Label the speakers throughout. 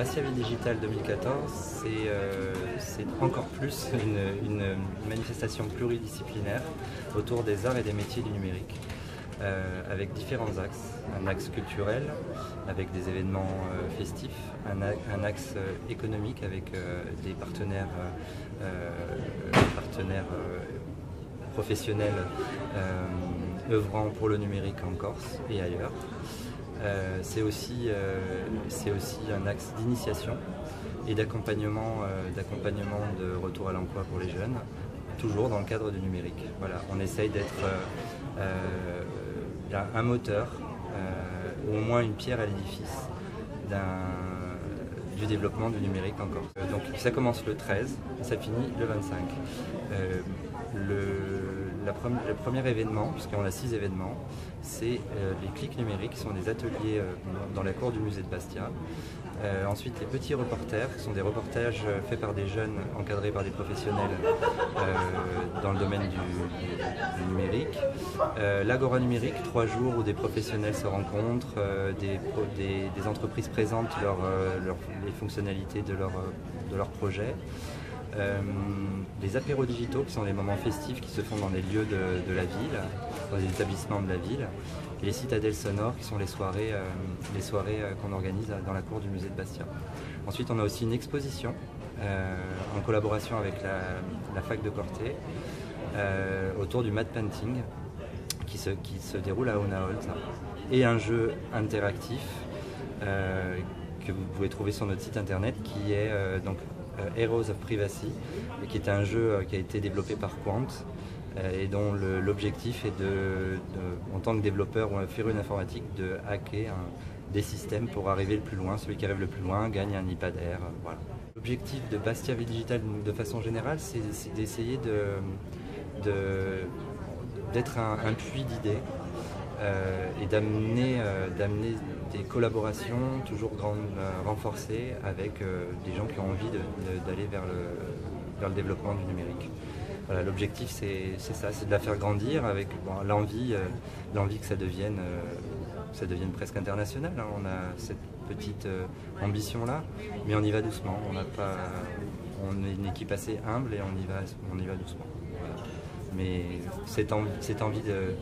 Speaker 1: Bastia Ville Digitale 2014, c'est encore plus une manifestation pluridisciplinaire autour des arts et des métiers du numérique, avec différents axes. Un axe culturel, avec des événements festifs, un axe économique avec des partenaires professionnels œuvrant pour le numérique en Corse et ailleurs. C'est aussi un axe d'initiation et d'accompagnement de retour à l'emploi pour les jeunes, toujours dans le cadre du numérique. Voilà, on essaye d'être un moteur, ou au moins une pierre à l'édifice du développement du numérique en Corse. Donc ça commence le 13 et ça finit le 25. Le premier événement, puisqu'on a 6 événements, c'est les clics numériques, qui sont des ateliers dans la cour du musée de Bastia. Ensuite, les petits reporters, qui sont des reportages faits par des jeunes encadrés par des professionnels dans le domaine du numérique. L'Agora numérique, 3 jours où des professionnels se rencontrent, des entreprises présentent les fonctionnalités de leur projet. Les apéros digitaux, qui sont les moments festifs qui se font dans les lieux de la ville, dans les établissements de la ville, et les citadelles sonores, qui sont les soirées qu'on organise dans la cour du musée de Bastia. Ensuite, on a aussi une exposition en collaboration avec la fac de Corté autour du matte painting qui se déroule à Unaholt, et un jeu interactif que vous pouvez trouver sur notre site internet, qui est Heroes of Privacy, qui est un jeu qui a été développé par Quant et dont l'objectif est en tant que développeur ou férue informatique, de hacker des systèmes pour arriver le plus loin. Celui qui arrive le plus loin gagne un iPad Air. Voilà. L'objectif de Bastia Ville Digitale de façon générale, c'est d'essayer d'être un puits d'idées et d'amener des collaborations toujours renforcées avec des gens qui ont envie d'aller vers le développement du numérique. Voilà, l'objectif c'est ça, c'est de la faire grandir avec l'envie que ça devienne presque international. On a cette petite ambition là, mais on y va doucement. On est une équipe assez humble et on y va doucement. Voilà. Mais cette envie de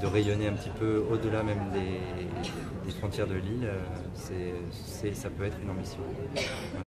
Speaker 1: rayonner un petit peu au-delà même des frontières de l'île, ça peut être une ambition.